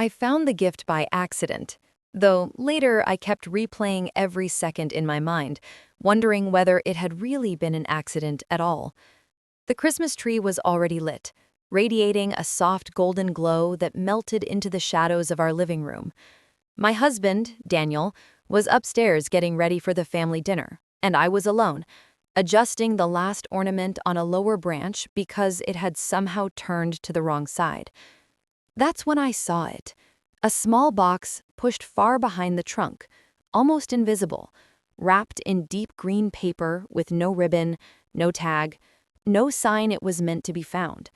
I found the gift by accident, though later I kept replaying every second in my mind, wondering whether it had really been an accident at all. The Christmas tree was already lit, radiating a soft golden glow that melted into the shadows of our living room. My husband, Daniel, was upstairs getting ready for the family dinner, and I was alone, adjusting the last ornament on a lower branch because it had somehow turned to the wrong side. That's when I saw it. A small box pushed far behind the trunk, almost invisible, wrapped in deep green paper with no ribbon, no tag, no sign it was meant to be found.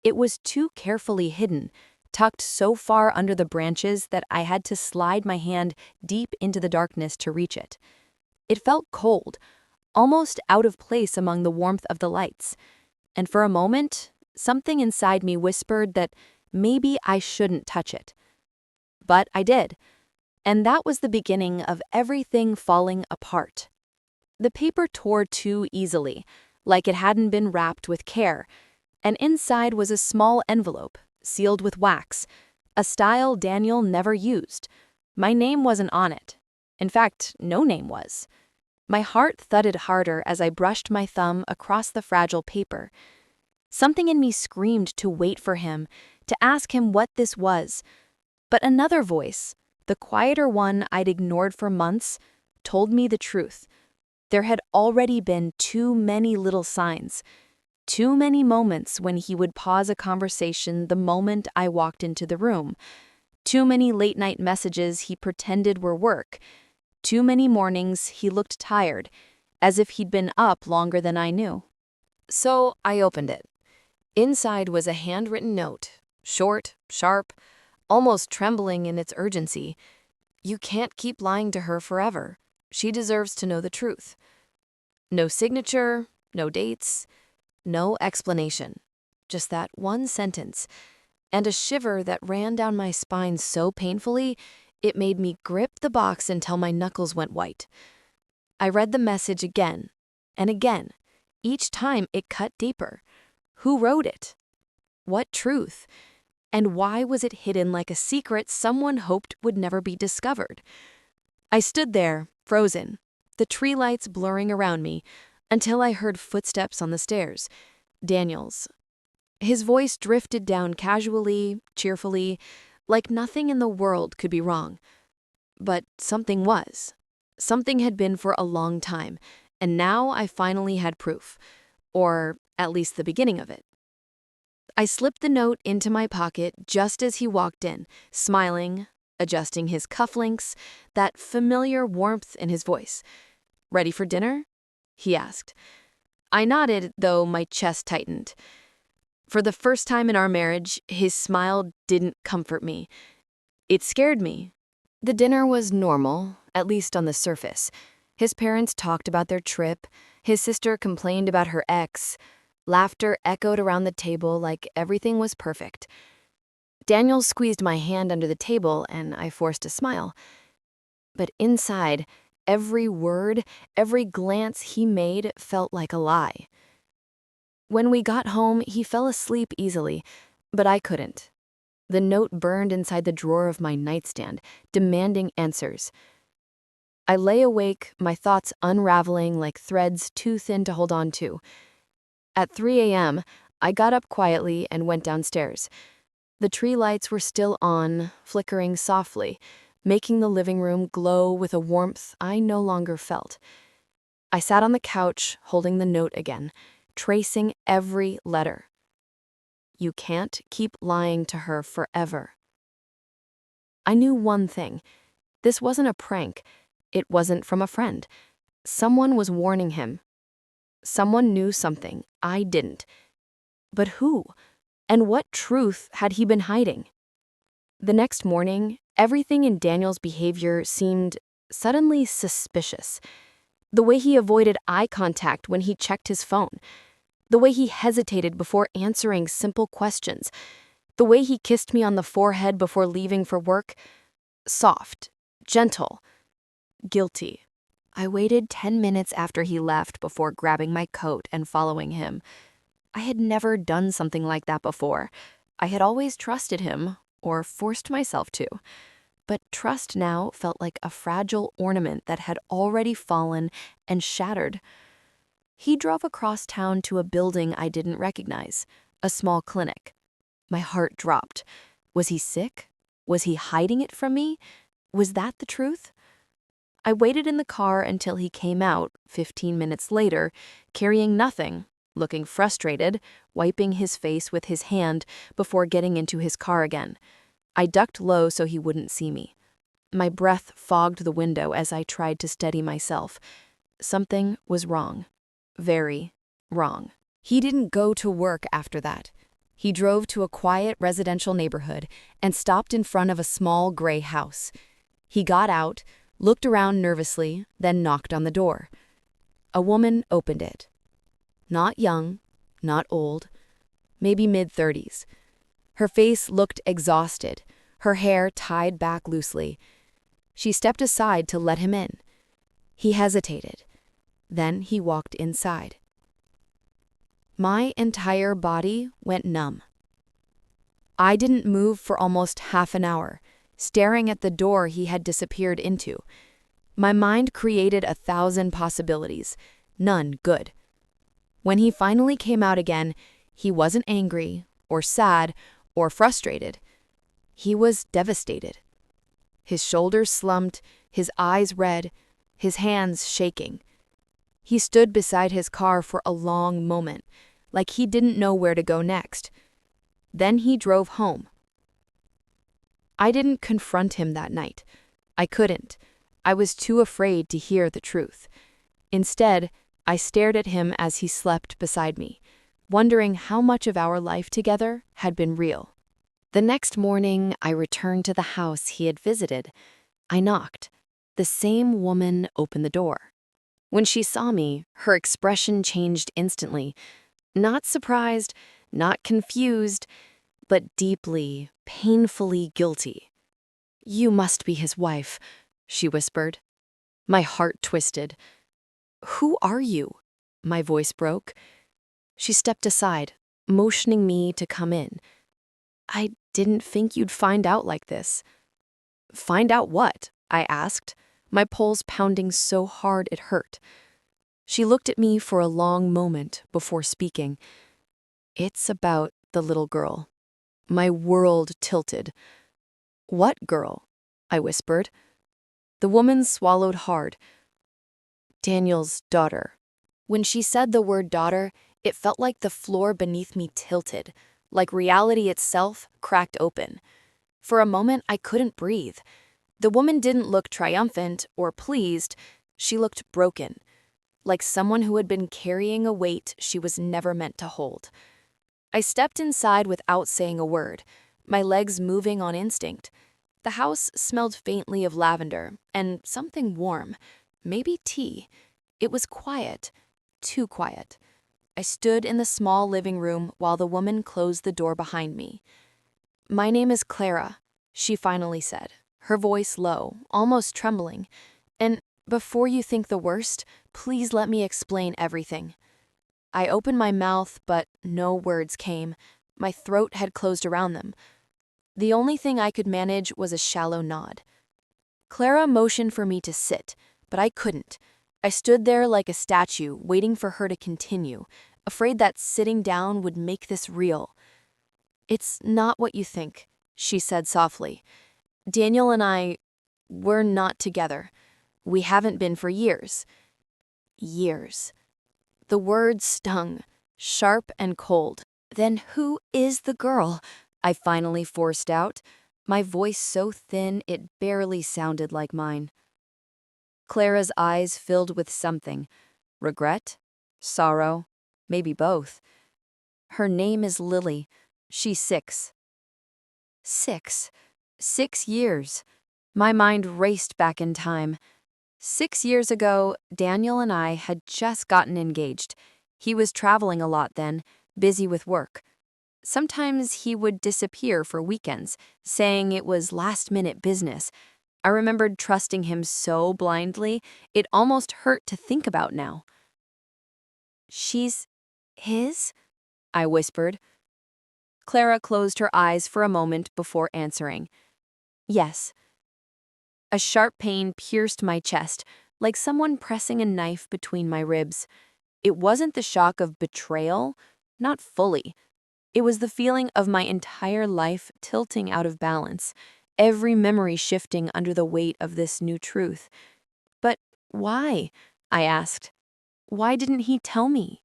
It was too carefully hidden, tucked so far under the branches that I had to slide my hand deep into the darkness to reach it. It felt cold, almost out of place among the warmth of the lights, and for a moment, something inside me whispered that maybe I shouldn't touch it. But I did, and that was the beginning of everything falling apart. The paper tore too easily, like it hadn't been wrapped with care, and inside was a small envelope, sealed with wax, a style Daniel never used. My name wasn't on it. In fact, no name was. My heart thudded harder as I brushed my thumb across the fragile paper. Something in me screamed to wait for him, to ask him what this was. But another voice, the quieter one I'd ignored for months, told me the truth. There had already been too many little signs, too many moments when he would pause a conversation the moment I walked into the room, too many late-night messages he pretended were work, too many mornings he looked tired, as if he'd been up longer than I knew. So I opened it. Inside was a handwritten note, short, sharp, almost trembling in its urgency. You can't keep lying to her forever. She deserves to know the truth. No signature, no dates, no explanation. Just that one sentence, and a shiver that ran down my spine so painfully, it made me grip the box until my knuckles went white. I read the message again and again. Each time it cut deeper. Who wrote it? What truth? And why was it hidden like a secret someone hoped would never be discovered? I stood there, frozen, the tree lights blurring around me, until I heard footsteps on the stairs. Daniel's. His voice drifted down casually, cheerfully, like nothing in the world could be wrong. But something was. Something had been for a long time, and now I finally had proof, or at least the beginning of it. I slipped the note into my pocket just as he walked in, smiling, adjusting his cufflinks, that familiar warmth in his voice. "Ready for dinner?" he asked. I nodded, though my chest tightened. For the first time in our marriage, his smile didn't comfort me. It scared me. The dinner was normal, at least on the surface. His parents talked about their trip. His sister complained about her ex. Laughter echoed around the table like everything was perfect. Daniel squeezed my hand under the table, and I forced a smile. But inside, every word, every glance he made felt like a lie. When we got home, he fell asleep easily, but I couldn't. The note burned inside the drawer of my nightstand, demanding answers. I lay awake, my thoughts unraveling like threads too thin to hold on to. At 3 a.m., I got up quietly and went downstairs. The tree lights were still on, flickering softly, making the living room glow with a warmth I no longer felt. I sat on the couch, holding the note again, tracing every letter. You can't keep lying to her forever. I knew one thing. This wasn't a prank. It wasn't from a friend. Someone was warning him. Someone knew something I didn't. But who? And what truth had he been hiding? The next morning, everything in Daniel's behavior seemed suddenly suspicious. The way he avoided eye contact when he checked his phone. The way he hesitated before answering simple questions. The way he kissed me on the forehead before leaving for work. Soft, gentle, guilty. I waited 10 minutes after he left before grabbing my coat and following him. I had never done something like that before. I had always trusted him, or forced myself to. But trust now felt like a fragile ornament that had already fallen and shattered. He drove across town to a building I didn't recognize, a small clinic. My heart dropped. Was he sick? Was he hiding it from me? Was that the truth? I waited in the car until he came out, 15 minutes later, carrying nothing, looking frustrated, wiping his face with his hand before getting into his car again. I ducked low so he wouldn't see me. My breath fogged the window as I tried to steady myself. Something was wrong. Very wrong. He didn't go to work after that. He drove to a quiet residential neighborhood and stopped in front of a small gray house. He got out, looked around nervously, then knocked on the door. A woman opened it. Not young, not old, maybe mid-30s. Her face looked exhausted, her hair tied back loosely. She stepped aside to let him in. He hesitated. Then he walked inside. My entire body went numb. I didn't move for almost half an hour, staring at the door he had disappeared into. My mind created 1,000 possibilities, none good. When he finally came out again, he wasn't angry, or sad, or frustrated. He was devastated. His shoulders slumped, his eyes red, his hands shaking. He stood beside his car for a long moment, like he didn't know where to go next. Then he drove home. I didn't confront him that night. I couldn't. I was too afraid to hear the truth. Instead, I stared at him as he slept beside me, wondering how much of our life together had been real. The next morning, I returned to the house he had visited. I knocked. The same woman opened the door. When she saw me, her expression changed instantly. Not surprised, not confused, but deeply, painfully guilty. "You must be his wife," she whispered. My heart twisted. "Who are you?" My voice broke. She stepped aside, motioning me to come in. "I didn't think you'd find out like this." "Find out what?" I asked, my pulse pounding so hard it hurt. She looked at me for a long moment before speaking. "It's about the little girl." My world tilted. "What girl?" I whispered. The woman swallowed hard. "Daniel's daughter." When she said the word daughter, it felt like the floor beneath me tilted, like reality itself cracked open. For a moment, I couldn't breathe. The woman didn't look triumphant or pleased. She looked broken, like someone who had been carrying a weight she was never meant to hold. I stepped inside without saying a word, my legs moving on instinct. The house smelled faintly of lavender and something warm, maybe tea. It was quiet, too quiet. I stood in the small living room while the woman closed the door behind me. "My name is Clara," she finally said, her voice low, almost trembling. "And before you think the worst, please let me explain everything." I opened my mouth, but no words came. My throat had closed around them. The only thing I could manage was a shallow nod. Clara motioned for me to sit, but I couldn't. I stood there like a statue, waiting for her to continue, afraid that sitting down would make this real. "It's not what you think," she said softly. "Daniel and we're not together. We haven't been for years." Years. The words stung, sharp and cold. "Then who is the girl?" I finally forced out, my voice so thin it barely sounded like mine. Clara's eyes filled with something. Regret? Sorrow? Maybe both. "Her name is Lily. She's 6. 6. 6 years. My mind raced back in time. 6 years ago, Daniel and I had just gotten engaged. He was traveling a lot then, busy with work. Sometimes he would disappear for weekends, saying it was last-minute business. I remembered trusting him so blindly, it almost hurt to think about now. "She's his?" I whispered. Clara closed her eyes for a moment before answering. Yes. A sharp pain pierced my chest, like someone pressing a knife between my ribs. It wasn't the shock of betrayal, not fully. It was the feeling of my entire life tilting out of balance, every memory shifting under the weight of this new truth. But why? I asked. Why didn't he tell me?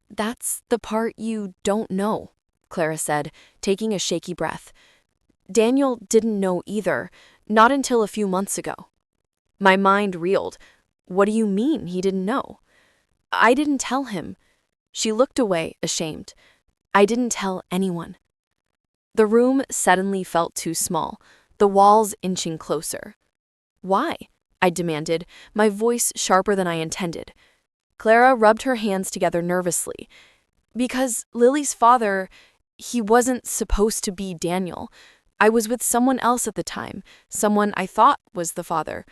That's the part you don't know, Clara said, taking a shaky breath. Daniel didn't know either, not until a few months ago. My mind reeled. What do you mean he didn't know? I didn't tell him. She looked away, ashamed. I didn't tell anyone. The room suddenly felt too small, the walls inching closer. Why? I demanded, my voice sharper than I intended. Clara rubbed her hands together nervously. Because Lily's father, he wasn't supposed to be Daniel. I was with someone else at the time, someone I thought was the father.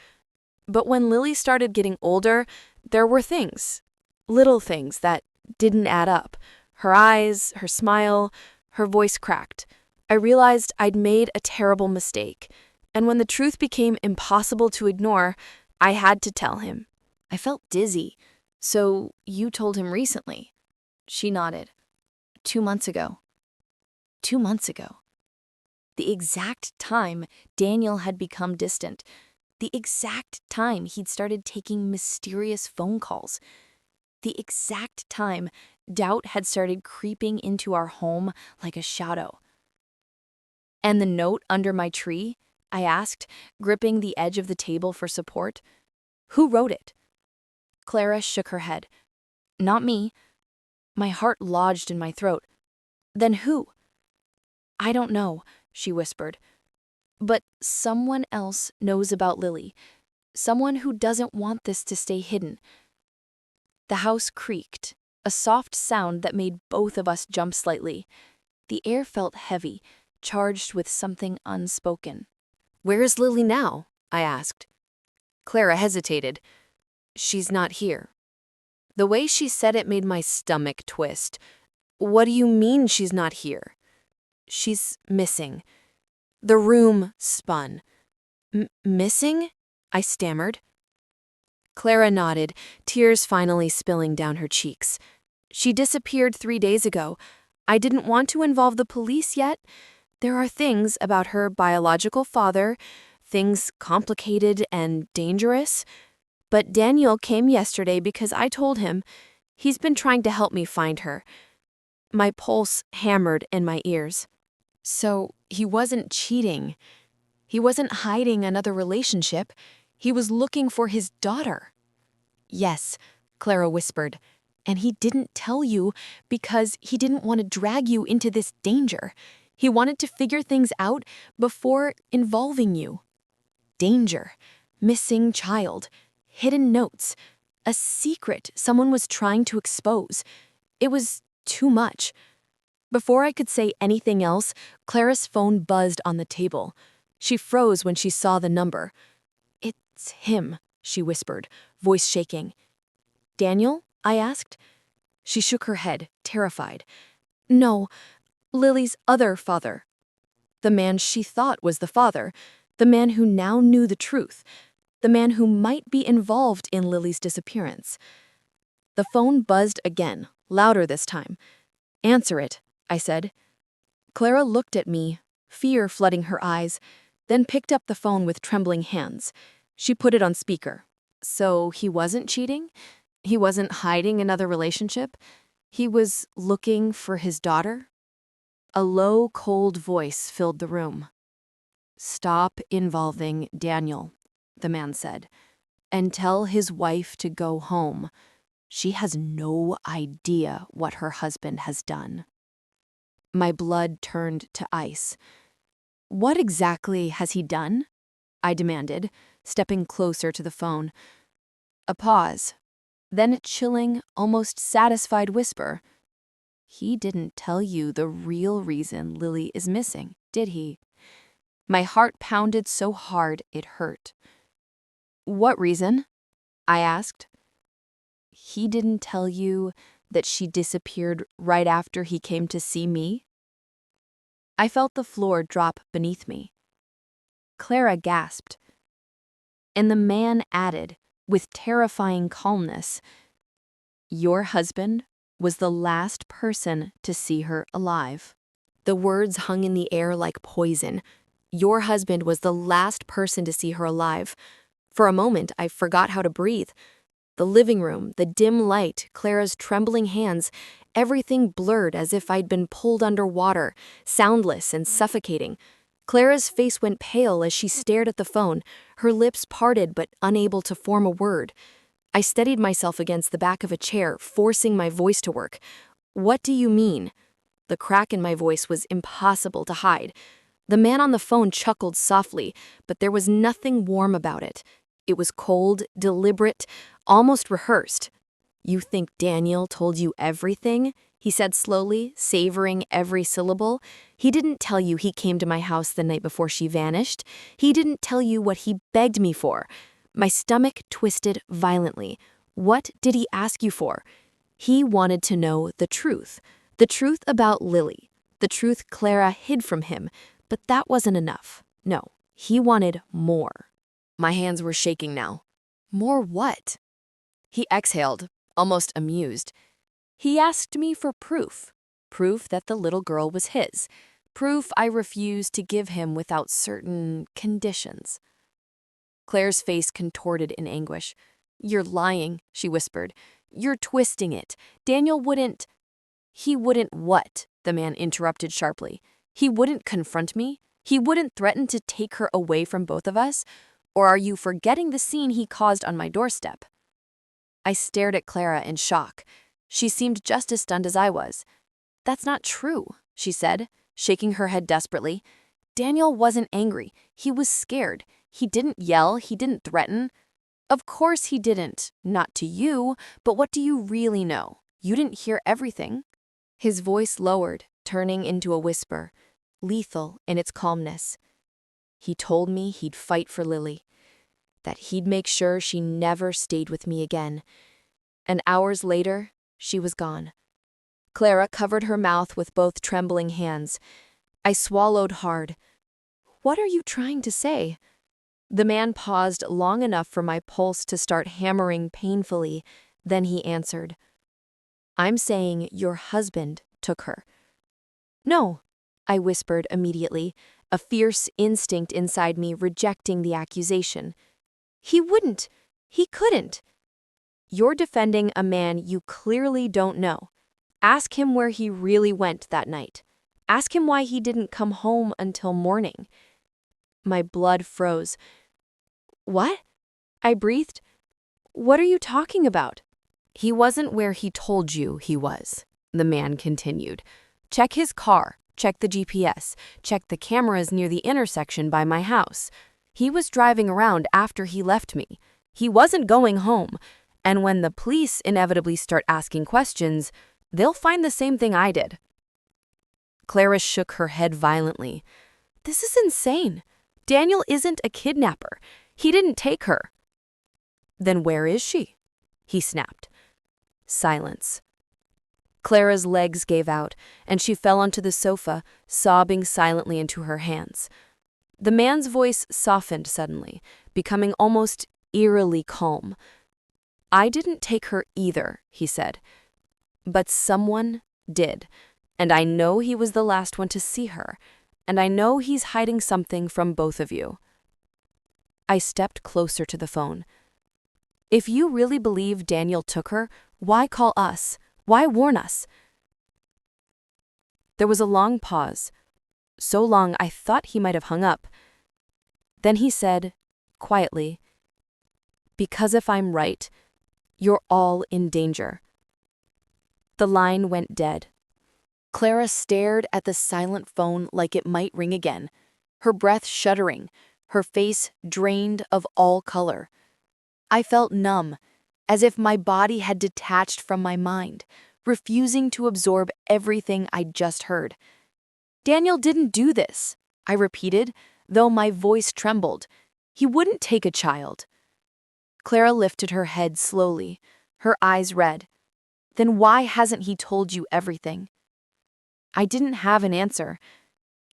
But when Lily started getting older, there were things, little things that didn't add up. Her eyes, her smile, her voice cracked. I realized I'd made a terrible mistake, and when the truth became impossible to ignore, I had to tell him. I felt dizzy. So you told him recently? She nodded. 2 months ago. 2 months ago. The exact time Daniel had become distant. The exact time he'd started taking mysterious phone calls. The exact time doubt had started creeping into our home like a shadow. And the note under my tree? I asked, gripping the edge of the table for support. Who wrote it? Clara shook her head. Not me. My heart lodged in my throat. Then who? I don't know, she whispered. But someone else knows about Lily. Someone who doesn't want this to stay hidden. The house creaked, a soft sound that made both of us jump slightly. The air felt heavy, charged with something unspoken. Where is Lily now? I asked. Clara hesitated. She's not here. The way she said it made my stomach twist. What do you mean she's not here? She's missing. The room spun. Missing? I stammered. Clara nodded, tears finally spilling down her cheeks. She disappeared 3 days ago. I didn't want to involve the police yet. There are things about her biological father, things complicated and dangerous. But Daniel came yesterday because I told him. He's been trying to help me find her. My pulse hammered in my ears. So he wasn't cheating. He wasn't hiding another relationship. He was looking for his daughter. Yes, Clara whispered. And he didn't tell you because he didn't want to drag you into this danger. He wanted to figure things out before involving you. Danger, missing child, hidden notes, a secret someone was trying to expose. It was too much. Before I could say anything else, Clara's phone buzzed on the table. She froze when she saw the number. It's him, she whispered, voice shaking. Daniel? I asked. She shook her head, terrified. No, Lily's other father. The man she thought was the father, the man who now knew the truth, the man who might be involved in Lily's disappearance. The phone buzzed again, louder this time. Answer it, I said. Clara looked at me, fear flooding her eyes, then picked up the phone with trembling hands. She put it on speaker. So he wasn't cheating? He wasn't hiding another relationship? He was looking for his daughter? A low, cold voice filled the room. Stop involving Daniel, the man said, and tell his wife to go home. She has no idea what her husband has done. My blood turned to ice. What exactly has he done? I demanded, stepping closer to the phone. A pause, then a chilling, almost satisfied whisper. He didn't tell you the real reason Lily is missing, did he? My heart pounded so hard it hurt. What reason? I asked. He didn't tell you that she disappeared right after he came to see me? I felt the floor drop beneath me. Clara gasped, and the man added, with terrifying calmness, "Your husband was the last person to see her alive." The words hung in the air like poison. Your husband was the last person to see her alive. For a moment, I forgot how to breathe. The living room, the dim light, Clara's trembling hands, everything blurred as if I'd been pulled underwater, soundless and suffocating. Clara's face went pale as she stared at the phone, her lips parted but unable to form a word. I steadied myself against the back of a chair, forcing my voice to work. "What do you mean?" The crack in my voice was impossible to hide. The man on the phone chuckled softly, but there was nothing warm about it. It was cold, deliberate, almost rehearsed. "You think Daniel told you everything?" he said slowly, savoring every syllable. "He didn't tell you he came to my house the night before she vanished. He didn't tell you what he begged me for." My stomach twisted violently. What did he ask you for? He wanted to know the truth. The truth about Lily. The truth Clara hid from him. But that wasn't enough. No, he wanted more. My hands were shaking now. More what? He exhaled, almost amused. He asked me for proof. Proof that the little girl was his. Proof I refused to give him without certain conditions. Claire's face contorted in anguish. "You're lying," she whispered. "You're twisting it. Daniel wouldn't—" "He wouldn't what?" the man interrupted sharply. "He wouldn't confront me? He wouldn't threaten to take her away from both of us? Or are you forgetting the scene he caused on my doorstep?" I stared at Clara in shock. She seemed just as stunned as I was. "That's not true," she said, shaking her head desperately. "Daniel wasn't angry. He was scared. He didn't yell. He didn't threaten." "Of course he didn't. Not to you. But what do you really know? You didn't hear everything." His voice lowered, turning into a whisper, lethal in its calmness. "He told me he'd fight for Lily, that he'd make sure she never stayed with me again. And hours later, she was gone." Clara covered her mouth with both trembling hands. I swallowed hard. "What are you trying to say?" The man paused long enough for my pulse to start hammering painfully. Then he answered, "I'm saying your husband took her." "No," I whispered immediately, a fierce instinct inside me rejecting the accusation. "He wouldn't. He couldn't." "You're defending a man you clearly don't know. Ask him where he really went that night. Ask him why he didn't come home until morning." My blood froze. "What?" I breathed. "What are you talking about?" "He wasn't where he told you he was," the man continued. "Check his car, check the GPS, check the cameras near the intersection by my house. He was driving around after he left me. He wasn't going home. And when the police inevitably start asking questions, they'll find the same thing I did." Clara shook her head violently. "This is insane. Daniel isn't a kidnapper. He didn't take her." "Then where is she?" he snapped. Silence. Clara's legs gave out, and she fell onto the sofa, sobbing silently into her hands. The man's voice softened suddenly, becoming almost eerily calm. "I didn't take her either," he said. "But someone did, and I know he was the last one to see her, and I know he's hiding something from both of you." I stepped closer to the phone. "If you really believe Daniel took her, why call us? Why warn us?" There was a long pause, so long I thought he might have hung up. Then he said, quietly, "Because if I'm right, you're all in danger." The line went dead. Clara stared at the silent phone like it might ring again, her breath shuddering, her face drained of all color. I felt numb, as if my body had detached from my mind, refusing to absorb everything I'd just heard. "Daniel didn't do this," I repeated, though my voice trembled. "He wouldn't take a child." Clara lifted her head slowly, her eyes red. "Then why hasn't he told you everything?" I didn't have an answer.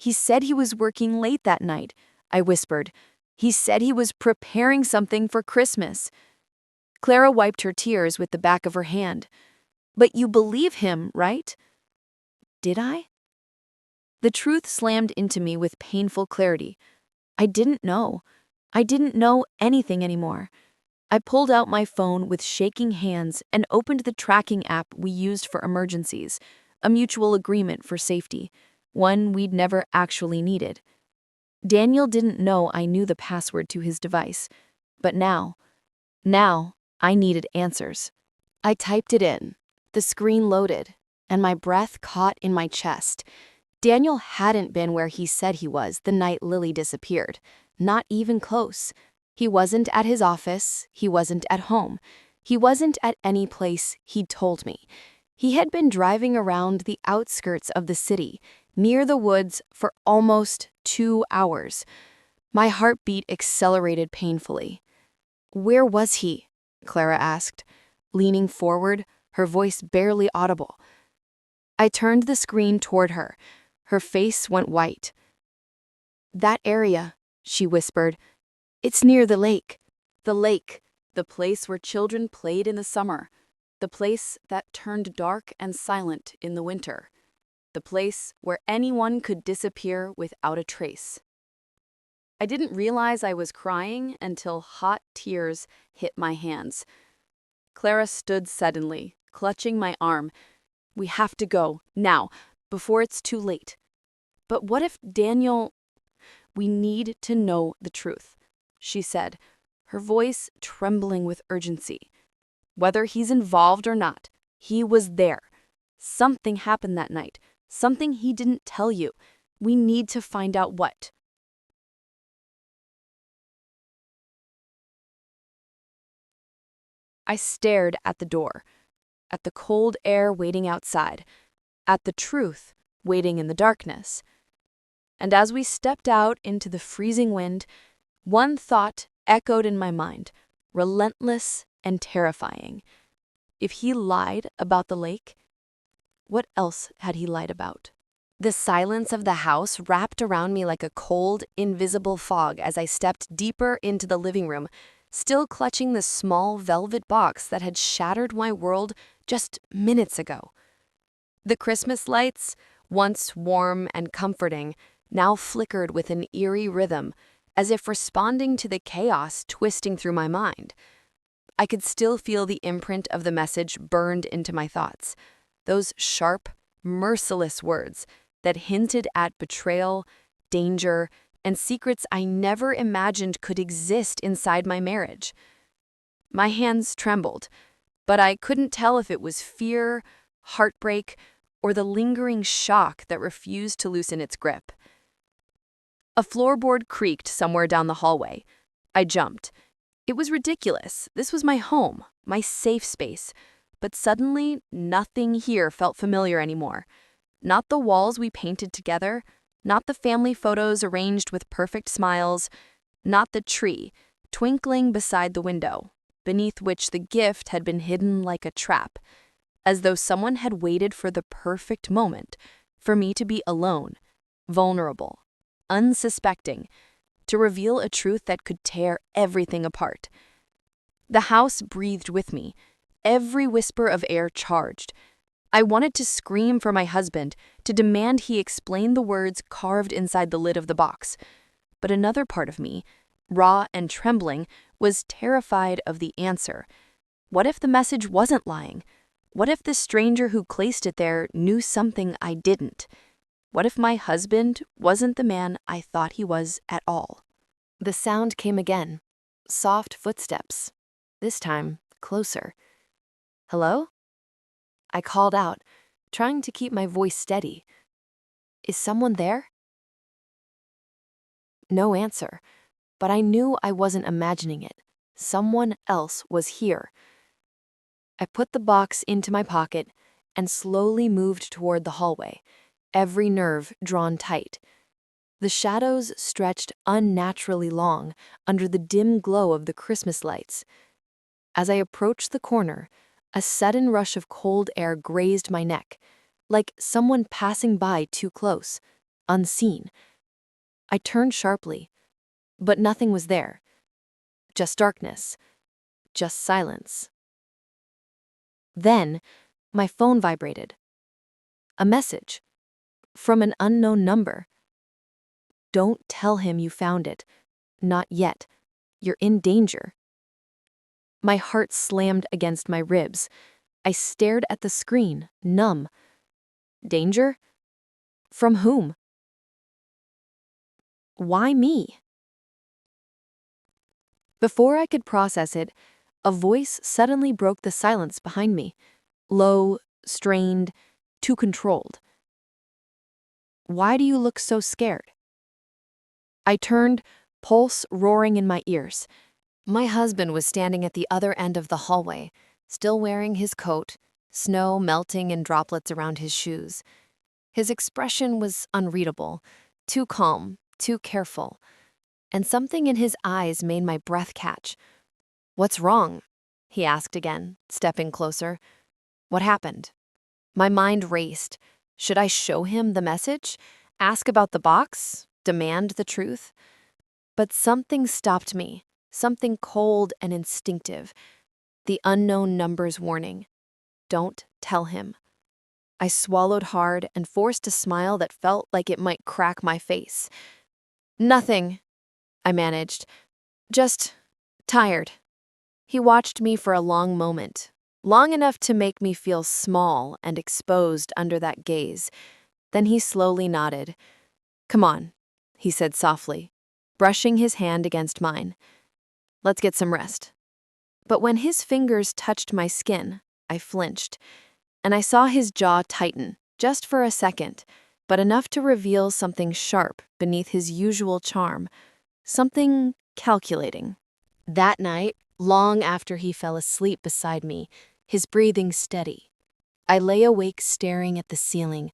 He said he was working late that night, I whispered. He said he was preparing something for Christmas. Clara wiped her tears with the back of her hand. But you believe him, right? Did I? The truth slammed into me with painful clarity. I didn't know. I didn't know anything anymore. I pulled out my phone with shaking hands and opened the tracking app we used for emergencies, a mutual agreement for safety, one we'd never actually needed. Daniel didn't know I knew the password to his device, but now I needed answers. I typed it in. The screen loaded, and my breath caught in my chest. Daniel hadn't been where he said he was the night Lily disappeared, not even close. He wasn't at his office, he wasn't at home, he wasn't at any place he'd told me. He had been driving around the outskirts of the city, near the woods, for almost 2 hours. My heartbeat accelerated painfully. "Where was he?" Clara asked, leaning forward, her voice barely audible. I turned the screen toward her. Her face went white. "That area," she whispered. "It's near the lake." The lake, the place where children played in the summer, the place that turned dark and silent in the winter, the place where anyone could disappear without a trace. I didn't realize I was crying until hot tears hit my hands. Clara stood suddenly, clutching my arm. "We have to go, now, before it's too late." "But what if Daniel—" "We need to know the truth," she said, her voice trembling with urgency. "Whether he's involved or not, he was there. Something happened that night, something he didn't tell you. We need to find out what." I stared at the door, at the cold air waiting outside, at the truth waiting in the darkness. And as we stepped out into the freezing wind, one thought echoed in my mind, relentless and terrifying. If he lied about the lake, what else had he lied about? The silence of the house wrapped around me like a cold, invisible fog as I stepped deeper into the living room, still clutching the small velvet box that had shattered my world just minutes ago. The Christmas lights, once warm and comforting, now flickered with an eerie rhythm, as if responding to the chaos twisting through my mind. I could still feel the imprint of the message burned into my thoughts, those sharp, merciless words that hinted at betrayal, danger, and secrets I never imagined could exist inside my marriage. My hands trembled, but I couldn't tell if it was fear, heartbreak, or the lingering shock that refused to loosen its grip. A floorboard creaked somewhere down the hallway. I jumped. It was ridiculous. This was my home, my safe space. But suddenly, nothing here felt familiar anymore. Not the walls we painted together, not the family photos arranged with perfect smiles, not the tree, twinkling beside the window, beneath which the gift had been hidden like a trap, as though someone had waited for the perfect moment for me to be alone, vulnerable, unsuspecting, to reveal a truth that could tear everything apart. The house breathed with me, every whisper of air charged. I wanted to scream for my husband, to demand he explain the words carved inside the lid of the box. But another part of me, raw and trembling, was terrified of the answer. What if the message wasn't lying? What if the stranger who placed it there knew something I didn't? What if my husband wasn't the man I thought he was at all? The sound came again. Soft footsteps. This time, closer. "Hello?" I called out, trying to keep my voice steady. "Is someone there?" No answer, but I knew I wasn't imagining it. Someone else was here. I put the box into my pocket and slowly moved toward the hallway, every nerve drawn tight. The shadows stretched unnaturally long under the dim glow of the Christmas lights. As I approached the corner, a sudden rush of cold air grazed my neck, like someone passing by too close. unseen. I turned sharply, but nothing was there. Just darkness. Just silence. Then, my phone vibrated. A message. From an unknown number. Don't tell him you found it. Not yet. You're in danger. My heart slammed against my ribs. I stared at the screen, numb. Danger? From whom? Why me? Before I could process it, a voice suddenly broke the silence behind me. Low, strained, too controlled. Why do you look so scared? I turned, pulse roaring in my ears. My husband was standing at the other end of the hallway, still wearing his coat, snow melting in droplets around his shoes. His expression was unreadable, too calm, too careful, and something in his eyes made my breath catch. "What's wrong?" he asked again, stepping closer. "What happened?" My mind raced. Should I show him the message? Ask about the box? Demand the truth? But something stopped me, something cold and instinctive. The unknown number's warning. Don't tell him. I swallowed hard and forced a smile that felt like it might crack my face. "Nothing," I managed. "Just tired." He watched me for a long moment, long enough to make me feel small and exposed under that gaze. Then he slowly nodded. "Come on," he said softly, brushing his hand against mine. "Let's get some rest." But when his fingers touched my skin, I flinched, and I saw his jaw tighten, just for a second, but enough to reveal something sharp beneath his usual charm, something calculating. That night, long after he fell asleep beside me, his breathing steady, I lay awake staring at the ceiling,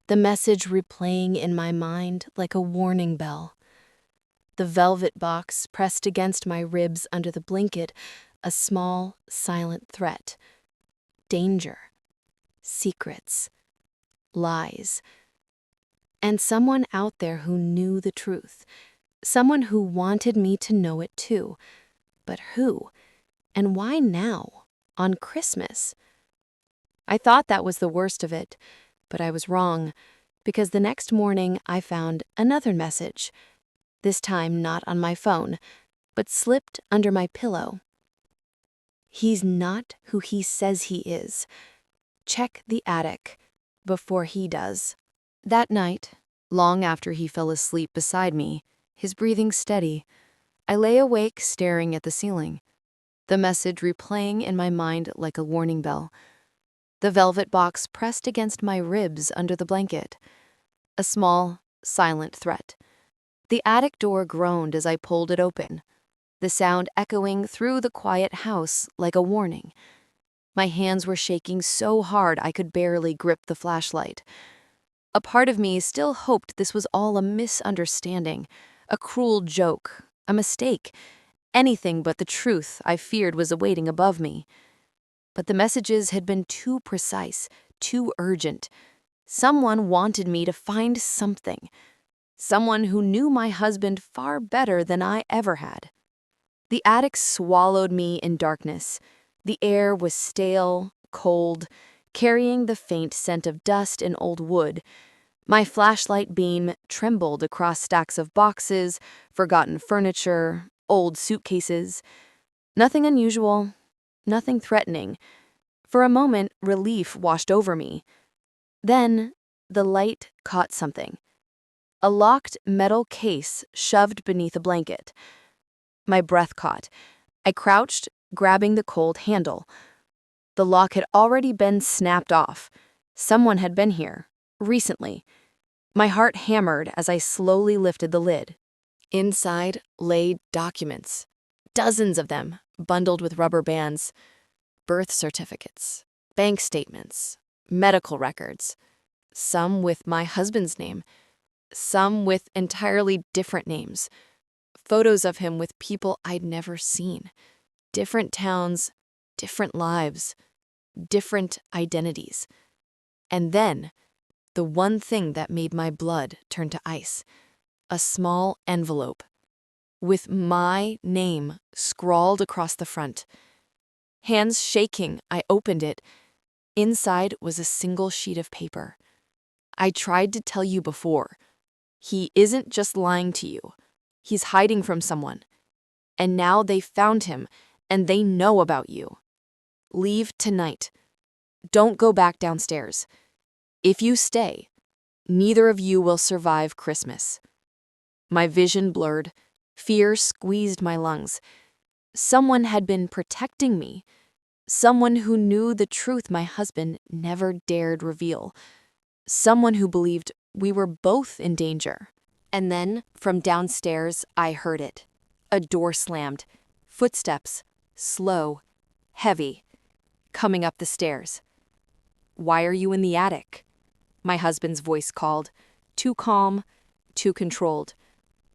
the message replaying in my mind like a warning bell. The velvet box pressed against my ribs under the blanket, a small, silent threat. Danger. Secrets. Lies. And someone out there who knew the truth. Someone who wanted me to know it too. But who? And why now? On Christmas? I thought that was the worst of it, but I was wrong, because the next morning I found another message, this time not on my phone, but slipped under my pillow. He's not who he says he is. Check the attic before he does. That night, long after he fell asleep beside me, his breathing steady, I lay awake staring at the ceiling, the message replaying in my mind like a warning bell. The velvet box pressed against my ribs under the blanket. A small, silent threat. The attic door groaned as I pulled it open, the sound echoing through the quiet house like a warning. My hands were shaking so hard I could barely grip the flashlight. A part of me still hoped this was all a misunderstanding, a cruel joke, a mistake, anything but the truth I feared was awaiting above me. But the messages had been too precise, too urgent. Someone wanted me to find something. Someone who knew my husband far better than I ever had. The attic swallowed me in darkness. The air was stale, cold, carrying the faint scent of dust and old wood. My flashlight beam trembled across stacks of boxes, forgotten furniture, old suitcases. Nothing unusual, nothing threatening. For a moment, relief washed over me. Then, the light caught something. A locked metal case shoved beneath a blanket. My breath caught. I crouched, grabbing the cold handle. The lock had already been snapped off. Someone had been here, recently. My heart hammered as I slowly lifted the lid. Inside lay documents. Dozens of them, bundled with rubber bands. Birth certificates, bank statements, medical records. Some with my husband's name. Some with entirely different names. Photos of him with people I'd never seen. Different towns, different lives, different identities. And then, the one thing that made my blood turn to ice. A small envelope with my name scrawled across the front. Hands shaking, I opened it. Inside was a single sheet of paper. I tried to tell you before. He isn't just lying to you. He's hiding from someone. And now they found him, and they know about you. Leave tonight. Don't go back downstairs. If you stay, neither of you will survive Christmas. My vision blurred. Fear squeezed my lungs. Someone had been protecting me. Someone who knew the truth my husband never dared reveal. Someone who believed we were both in danger. And then, from downstairs, I heard it. A door slammed. Footsteps, slow, heavy, coming up the stairs. "Why are you in the attic?" My husband's voice called. Too calm, too controlled.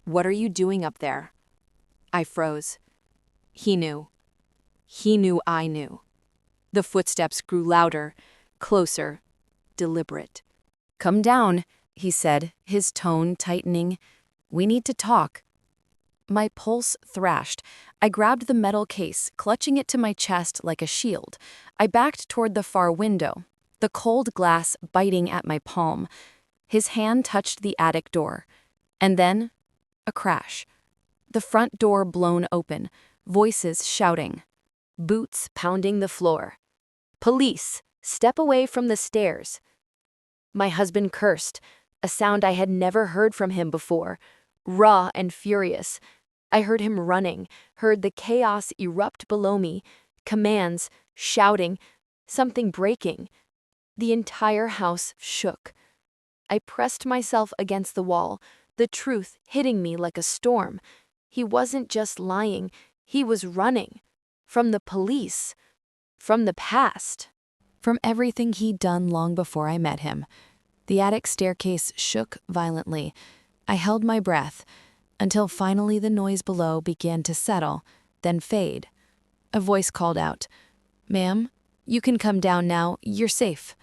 "What are you doing up there?" I froze. He knew. He knew I knew. The footsteps grew louder, closer, deliberate. "Come down," he said, his tone tightening. "We need to talk." My pulse thrashed. I grabbed the metal case, clutching it to my chest like a shield. I backed toward the far window, the cold glass biting at my palm. His hand touched the attic door. And then, a crash. The front door blown open, voices shouting. Boots pounding the floor. "Police! Step away from the stairs!" My husband cursed, a sound I had never heard from him before, raw and furious. I heard him running, heard the chaos erupt below me, commands, shouting, something breaking. The entire house shook. I pressed myself against the wall, the truth hitting me like a storm. He wasn't just lying, he was running. From the police. From the past. From everything he'd done long before I met him. The attic staircase shook violently. I held my breath until finally the noise below began to settle, then fade. A voice called out, "Ma'am, you can come down now, you're safe."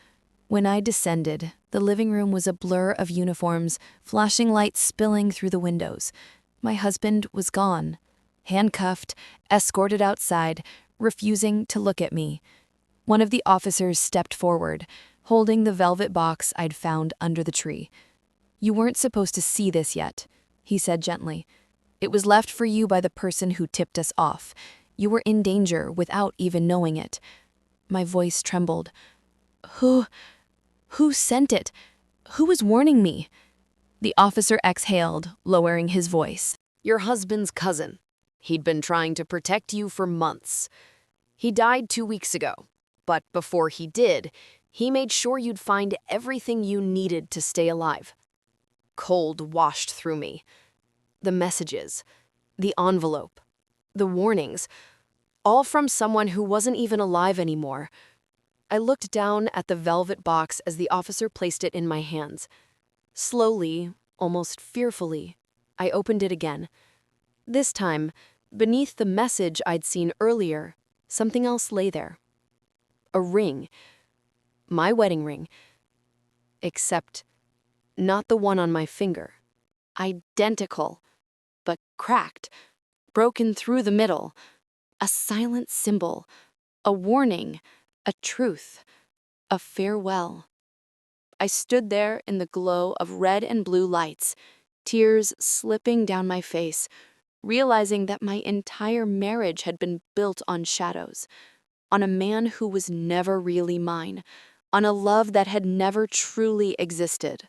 When I descended, the living room was a blur of uniforms, flashing lights spilling through the windows. My husband was gone, handcuffed, escorted outside, refusing to look at me. One of the officers stepped forward, holding the velvet box I'd found under the tree. "You weren't supposed to see this yet," he said gently. "It was left for you by the person who tipped us off. You were in danger without even knowing it." My voice trembled. Who sent it? Who was warning me?" The officer exhaled, lowering his voice. "Your husband's cousin. He'd been trying to protect you for months. He died 2 weeks ago, but before he did, he made sure you'd find everything you needed to stay alive." Cold washed through me. The messages, the envelope, the warnings, all from someone who wasn't even alive anymore. I looked down at the velvet box as the officer placed it in my hands. Slowly, almost fearfully, I opened it again. This time, beneath the message I'd seen earlier, something else lay there. A ring. My wedding ring. Except not the one on my finger. Identical, but cracked, broken through the middle. A silent symbol, a warning, a truth, a farewell. I stood there in the glow of red and blue lights, tears slipping down my face, realizing that my entire marriage had been built on shadows, on a man who was never really mine, on a love that had never truly existed.